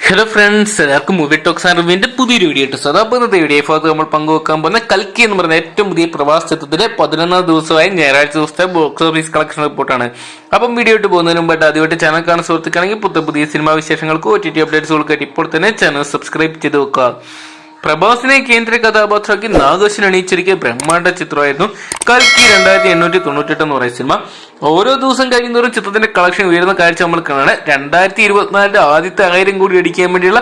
Hello friends, എല്ലാവർക്കും movie talks and റിവ്യൂവിന്റെ പുതിയൊരു video ഇട്ടു. ഇന്നത്തെ വീഡിയോ ഭാഗത്ത് നമ്മൾ പങ്കുവെക്കാൻ പോകുന്ന കൽക്കി എന്ന് പറയുന്ന ഏറ്റവും പുതിയ പ്രവാസ ചിത്രത്തിന്റെ 11ാം ദിവസമായ ഞായറാഴ്ച ദിവസത്തെ ബോക്സ് ഓഫീസ് കളക്ഷൻ റിപ്പോർട്ടാണ്. അപ്പം വീഡിയോ ഇട്ട് പോകുന്നതിന് മുമ്പായിട്ട് ആദ്യമായിട്ട് ചാനൽ കാണാൻ സുഹൃത്തുക്കാണെങ്കിൽ പുതിയ സിനിമാ വിശേഷങ്ങൾക്ക് OTT അപ്ഡേറ്റ്സുകൾക്കായിട്ട് ഇപ്പോൾ തന്നെ ചാനൽ സബ്സ്ക്രൈബ് ചെയ്ത് വെക്കുക. പ്രഭാസിനെ കേന്ദ്ര കഥാപാത്രമാക്കി നാഗേശൻ അണിയിച്ചിരിക്കിയ ബ്രഹ്മാണ്ഡ ചിത്രമായിരുന്നു കൽക്കി 2898 എന്ന് പറയുന്ന സിനിമ. ഓരോ ദിവസം കഴിയുന്നവരും ചിത്രത്തിന്റെ കളക്ഷൻ ഉയരുന്ന കാഴ്ച നമ്മൾ കാണാണ്. 2024 ആദ്യത്തെ 1000 കോടി അടിക്കാൻ വേണ്ടിയുള്ള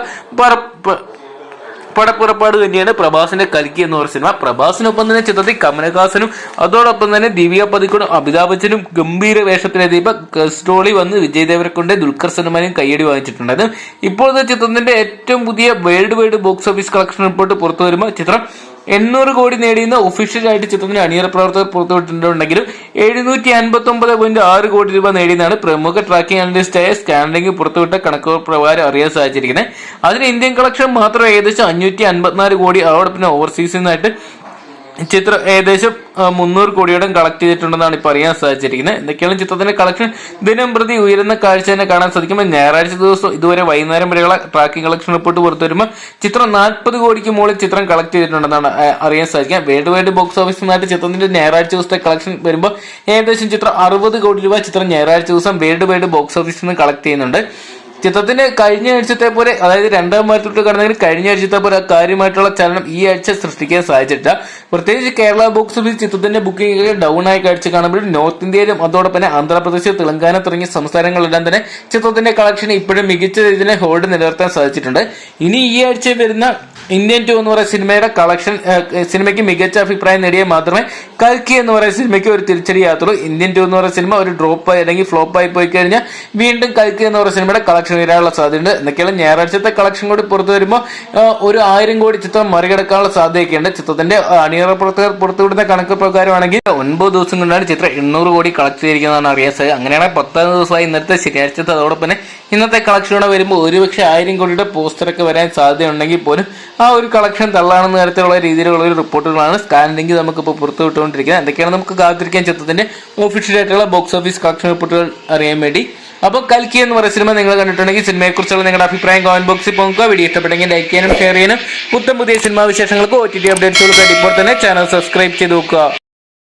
പടപ്പുറപ്പാട് തന്നെയാണ് പ്രഭാസിന്റെ കൽക്കി എന്ന് പറയുന്ന സിനിമ. പ്രഭാസിനൊപ്പം തന്നെ ചിത്രത്തിൽ കമലഹാസനും അതോടൊപ്പം തന്നെ ദിവ്യ പതിക്കോടും അമിതാഭ് ബച്ചനും ഗംഭീര വേഷത്തിലെത്തിയപ്പോൾ ഗസ്റ്റ് വന്ന് വിജയ് ദേവരക്കൊണ്ടേ ദുൽഖർ സൽമാനും കയ്യടി വാങ്ങിച്ചിട്ടുണ്ടായിരുന്നു. ഇപ്പോഴത്തെ ചിത്രത്തിന്റെ ഏറ്റവും പുതിയ world wide box office collection report പുറത്തു വരുമ്പോൾ ചിത്രം 800 കോടി നേടിയെന്ന് ഒഫീഷ്യലായിട്ട് ചിത്രത്തിന്റെ അണിയറ പ്രവർത്തകർ പുറത്തുവിട്ടിട്ടുണ്ടെങ്കിലും 759.6 കോടി രൂപ നേടിയെന്നാണ് പ്രമുഖ ട്രാക്കിംഗ് അനലിസ്റ്റായ സ്കാൻലിംഗ് പുറത്തുവിട്ട കണക്കുകൾ പ്രകാരം അറിയാൻ സാധിച്ചിരിക്കുന്നത്. അതിന് ഇന്ത്യൻ കളക്ഷൻ മാത്രം ഏകദേശം 554 കോടി, അതോടൊപ്പം ഓവർസീസിൽ നിന്നായിട്ട് ചിത്രം ഏകദേശം 300 കോടിയോടെ കളക്ട് ചെയ്തിട്ടുണ്ടെന്നാണ് ഇപ്പൊ അറിയാൻ സാധിച്ചിരിക്കുന്നത്. എന്തൊക്കെയാണ് ചിത്രത്തിന്റെ കളക്ഷൻ ദിനം പ്രതി ഉയരുന്ന കാഴ്ച തന്നെ കാണാൻ സാധിക്കുമ്പോൾ ഞായറാഴ്ച ദിവസം ഇതുവരെ വൈകുന്നേരം വരെയുള്ള ട്രാക്കിംഗ് കളക്ഷൻ റിപ്പോർട്ട് പുറത്തു വരുമ്പോൾ ചിത്രം 40 കോടിക്ക് മുകളിൽ ചിത്രം കളക്ട് ചെയ്തിട്ടുണ്ടെന്നാണ് അറിയാൻ സാധിക്കുക. വേൾഡ് വൈഡ് ബോക്സ് ഓഫീസിൽ നിന്നായിട്ട് ചിത്രത്തിന്റെ ഞായറാഴ്ച ദിവസത്തെ കളക്ഷൻ വരുമ്പോൾ ഏകദേശം ചിത്രം 60 കോടി രൂപ ചിത്രം ഞായറാഴ്ച ദിവസം വേൾഡ് വൈഡ് ബോക്സ് ഓഫീസിൽ നിന്ന് കളക്ട് ചെയ്യുന്നുണ്ട്. ചിത്രത്തിന്റെ കഴിഞ്ഞ ആഴ്ചത്തെ പോലെ, അതായത് 2ാം വാരത്തോട്ട് കടന്നെങ്കിൽ കഴിഞ്ഞ ആഴ്ചത്തെ പോലെ കാര്യമായിട്ടുള്ള ചലനം ഈ ആഴ്ച സൃഷ്ടിക്കാൻ സാധിച്ചിട്ടില്ല. പ്രത്യേകിച്ച് കേരള ബോക്സ് ഓഫീസ് ചിത്രത്തിന്റെ ബുക്കിംഗ് ഡൗൺ ആയി കാഴ്ച കാണുമ്പോഴും നോർത്ത് ഇന്ത്യയിലും അതോടൊപ്പം തന്നെ ആന്ധ്രാപ്രദേശ്, തെലങ്കാന തുടങ്ങിയ സംസ്ഥാനങ്ങളിലെല്ലാം തന്നെ ചിത്രത്തിന്റെ കളക്ഷൻ ഇപ്പോഴും മികച്ച രീതിയിൽ ഹോൾഡ് നിലനിർത്താൻ സാധിച്ചിട്ടുണ്ട്. ഇനി ഈ ആഴ്ച വരുന്ന ഇന്ത്യൻ 2 എന്ന് പറയുന്ന സിനിമയുടെ കളക്ഷൻ സിനിമയ്ക്ക് മികച്ച അഭിപ്രായം നേടിയാൽ മാത്രമേ കൽക്കി എന്ന് പറയുന്ന സിനിമയ്ക്ക് ഒരു തിരിച്ചടിയാത്തുള്ളൂ. ഇന്ത്യൻ 2 എന്ന് പറയുന്ന സിനിമ ഒരു ഡ്രോപ്പ് ആയി അല്ലെങ്കിൽ ഫ്ലോപ്പ് ആയി പോയി കഴിഞ്ഞാൽ വീണ്ടും കൽക്കി എന്ന് പറയുന്ന സിനിമയുടെ കളക്ഷൻ വരാനുള്ള സാധ്യതയുണ്ട്. എന്നൊക്കെയാണ് ഞായറാഴ്ചത്തെ കളക്ഷൻ കൂടി പുറത്തു വരുമ്പോൾ ഒരു 1000 കോടി ചിത്രം മറികടക്കാനുള്ള സാധ്യതയൊക്കെയുണ്ട്. ചിത്രത്തിന്റെ അണിയറ പ്രവർത്തകർ പുറത്തുവിടുന്ന കണക്ക് പ്രകാരമാണെങ്കിൽ 9 ദിവസം കൊണ്ടാണ് ചിത്രം 800 കോടി കളക്ട് ചെയ്തിരിക്കുന്നതാണ് അറിയാൻ സാധിച്ചത്. അങ്ങനെയാണെങ്കിൽ 10ാം ദിവസമായി ഇന്നത്തെ ശനിയാഴ്ചത്തെ അതോടൊപ്പം തന്നെ ഇന്നത്തെ കളക്ഷനോടെ വരുമ്പോൾ ഒരുപക്ഷെ 1000 കോടിയുടെ പോസ്റ്ററൊക്കെ വരാൻ സാധ്യതയുണ്ടെങ്കിൽ പോലും ആ ഒരു കളക്ഷൻ തള്ളാണെന്ന തരത്തിലുള്ള രീതിയിലുള്ള ഒരു റിപ്പോർട്ടുകളാണ് സ്കാൻലിംഗ് നമുക്കിപ്പോൾ പുറത്തു വിട്ടുകൊണ്ടിരിക്കുന്നത്. എന്തൊക്കെയാണ് നമുക്ക് കാത്തിരിക്കാൻ ചിത്രത്തിന്റെ ഒഫീഷ്യലായിട്ടുള്ള ബോക്സ് ഓഫീസ് കളക്ഷൻ റിപ്പോർട്ടുകൾ അറിയാൻ വേണ്ടി. അപ്പോൾ കൽക്കി എന്ന് പറയുന്ന സിനിമ നിങ്ങൾ കണ്ടിട്ടുണ്ടെങ്കിൽ സിനിമയെക്കുറിച്ചുള്ള നിങ്ങളുടെ അഭിപ്രായം കമന്റ് ബോക്സിൽ പോകുക. വീഡിയോ ഇഷ്ടപ്പെട്ടെങ്കിൽ ലൈക്ക് ചെയ്യാനും ഷെയർ ചെയ്യാനും പുതിയ സിനിമാ വിശേഷങ്ങൾക്ക് OTT അപ്ഡേറ്റ്സുകൾക്കായിട്ട് ഇപ്പോൾ തന്നെ ചാനൽ സബ്സ്ക്രൈബ് ചെയ്ത് നോക്കുക.